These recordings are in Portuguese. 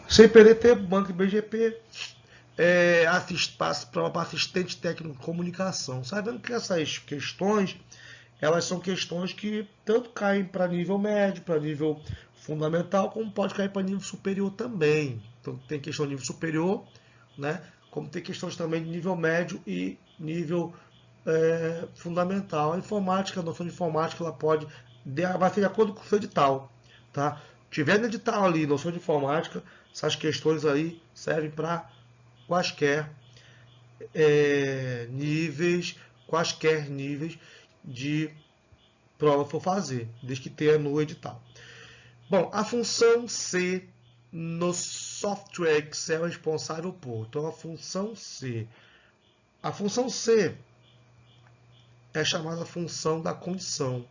CPDT, Banco BGP, para assistente técnico de comunicação. Sabendo que essas questões, elas são questões que tanto caem para nível médio, para nível fundamental, como pode cair para nível superior também. Então tem questão de nível superior, né? Como tem questões também de nível médio e nível fundamental. A informática, a noção de informática, ela vai ser de acordo com o seu edital, tá? Tiver no edital ali, noção de informática, essas questões aí servem para quaisquer quaisquer níveis de prova for fazer, desde que tenha no edital. Bom, a função C no software Excel é responsável por. Então, a função C é chamada função da condição,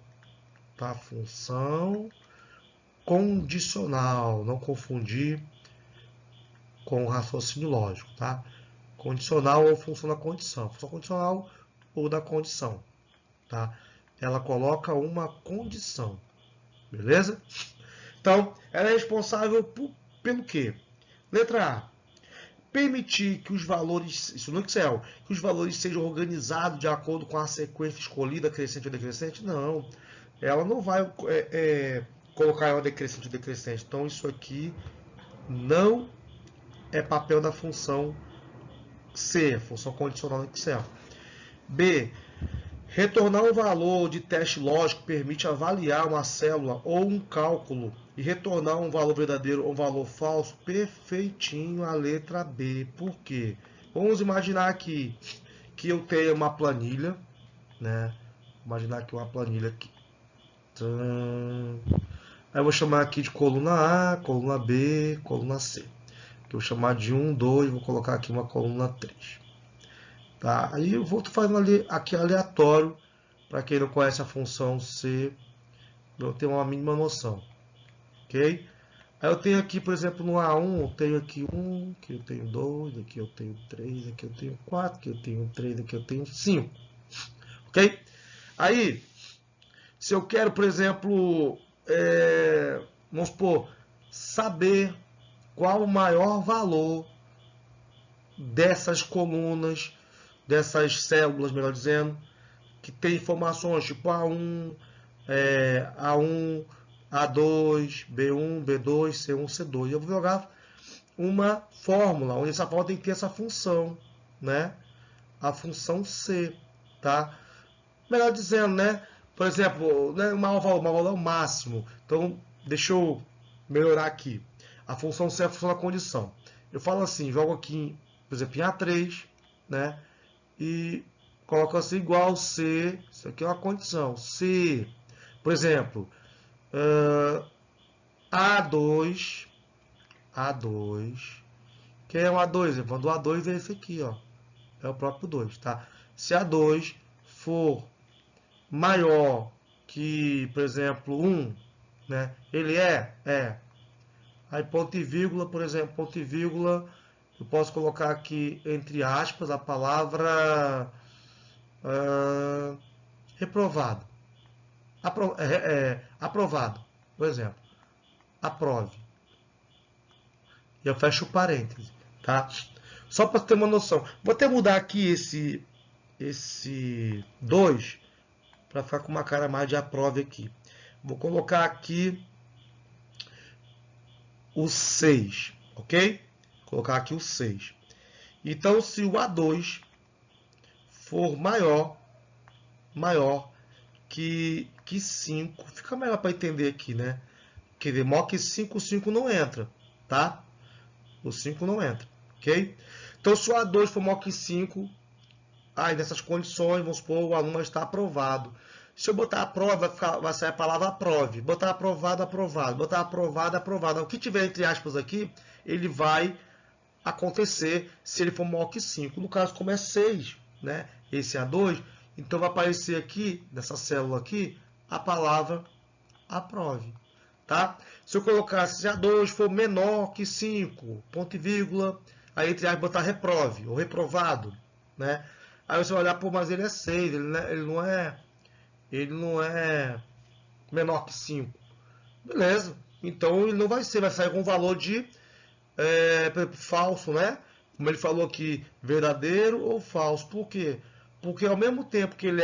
tá? Função condicional, não confundir com raciocínio lógico, tá? Condicional ou função da condição. Função condicional ou da condição, tá? Ela coloca uma condição, beleza? Então, ela é responsável pelo quê? Letra A. Permitir que os valores, isso no Excel, que os valores sejam organizados de acordo com a sequência escolhida, crescente ou decrescente? Não. Ela não vai colocar em ordem crescente ou decrescente. Então, isso aqui não é papel da função C, função condicional no Excel. B. Retornar um valor de teste lógico permite avaliar uma célula ou um cálculo e retornar um valor verdadeiro ou um valor falso perfeitinho, a letra B. Por quê? Vamos imaginar aqui que eu tenho uma planilha, né? Imaginar aqui uma planilha aqui. Aí eu vou chamar aqui de coluna A, coluna B, coluna C. Que eu vou chamar de 1, 2, vou colocar aqui uma coluna 3. Tá? Aí eu vou fazendo aqui aleatório, para quem não conhece a função C, eu tenho uma mínima noção. Ok? Aí eu tenho aqui, por exemplo, no A1, eu tenho aqui 1, aqui eu tenho 2, aqui eu tenho 3, aqui eu tenho 4, aqui eu tenho 3, aqui eu tenho 5. Ok? Aí, se eu quero, por exemplo, vamos supor, saber qual o maior valor dessas colunas, dessas células, melhor dizendo, que tem informações tipo A1, A1, A2, B1, B2, C1, C2. Eu vou jogar uma fórmula, onde essa fórmula tem que ter essa função, né? A função C, tá? Melhor dizendo, né? Por exemplo, né, o maior valor é o máximo. Então, deixa eu melhorar aqui. A função C é a função da condição. Eu falo assim, jogo aqui, por exemplo, em A3, né? E coloco assim igual C, isso aqui é uma condição. Se, por exemplo, A2, quem é o A2? O A2 é esse aqui, ó. É o próprio 2, tá? Se A2 for maior que, por exemplo, 1, né? Ele é. Aí ponto e vírgula, por exemplo, ponto e vírgula, eu posso colocar aqui entre aspas a palavra reprovado. Aprovado, por exemplo. Aprove. E eu fecho o parêntese, tá? Só para ter uma noção. Vou até mudar aqui esse 2 para ficar com uma cara mais de aprove aqui. Vou colocar aqui o 6, ok? Vou colocar aqui o 6. Então, se o A2 for maior que 5, fica melhor para entender aqui, né? Quer dizer, maior que 5, o 5 não entra, tá? O 5 não entra, ok? Então, se o A2 for maior que 5, aí nessas condições, vamos supor, o aluno está aprovado. Se eu botar aprova, vai sair a palavra aprove. Botar aprovado, aprovado. Botar aprovado, aprovado. O que tiver entre aspas aqui, ele vai acontecer se ele for maior que 5. No caso, como é 6, né? Esse A2, então vai aparecer aqui, nessa célula aqui, a palavra aprove. Tá? Se eu colocar se A2 for menor que 5, ponto e vírgula, aí entre aspas botar reprove, ou reprovado, né? Aí você vai olhar, pô, mas ele é 6, ele não é menor que 5. Beleza, então ele não vai ser, vai sair com um valor de por exemplo, falso, né? Como ele falou aqui, verdadeiro ou falso. Por quê? Porque ao mesmo tempo que ele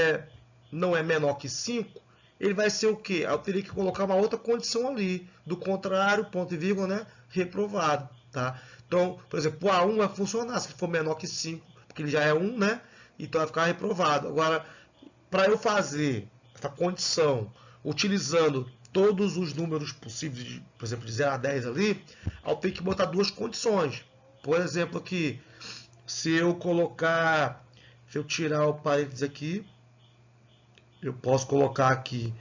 não é menor que 5, ele vai ser o quê? Eu teria que colocar uma outra condição ali. Do contrário, ponto e vírgula, né? Reprovado. Tá? Então, por exemplo, o A1 vai funcionar se for menor que 5, porque ele já é 1, né? Então vai ficar reprovado. Agora, para eu fazer essa condição utilizando todos os números possíveis, por exemplo, de 0 a 10 ali, eu tenho que botar duas condições. Por exemplo, aqui, se eu tirar o parênteses aqui, eu posso colocar aqui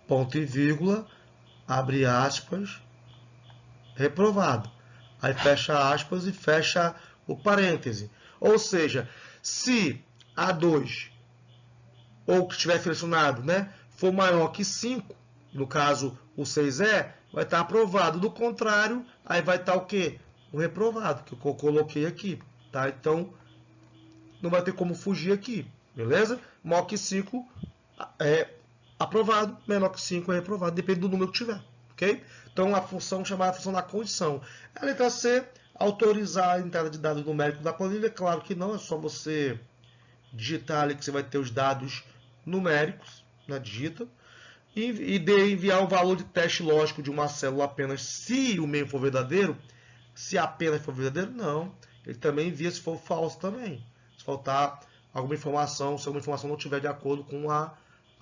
ponto e vírgula, abre aspas, reprovado. Aí fecha aspas e fecha o parêntese. Ou seja, se A2 ou que estiver selecionado, né, for maior que 5, no caso o 6 vai estar aprovado. Do contrário, aí vai estar o quê? O reprovado, que eu coloquei aqui. Tá? Então, não vai ter como fugir aqui. Beleza? Maior que 5 é aprovado, menor que 5 é reprovado, depende do número que tiver. Ok? Então, a função chamada função da condição. A letra C, autorizar a entrada de dados numéricos da planilha. Claro que não, é só você digitar ali que você vai ter os dados numéricos, né, digita, e de enviar o valor de teste lógico de uma célula apenas se o meio for verdadeiro. Se apenas for verdadeiro, não. Ele também envia se for falso também. Se faltar alguma informação, se alguma informação não estiver de acordo com a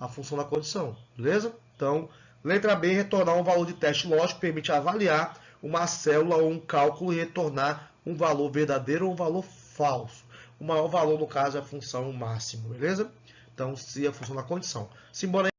função da condição. Beleza? Então, letra B, retornar um valor de teste lógico permite avaliar uma célula ou um cálculo e retornar um valor verdadeiro ou um valor falso. O maior valor, no caso, é a função máximo. Beleza? Então, se é a função da condição. Simbora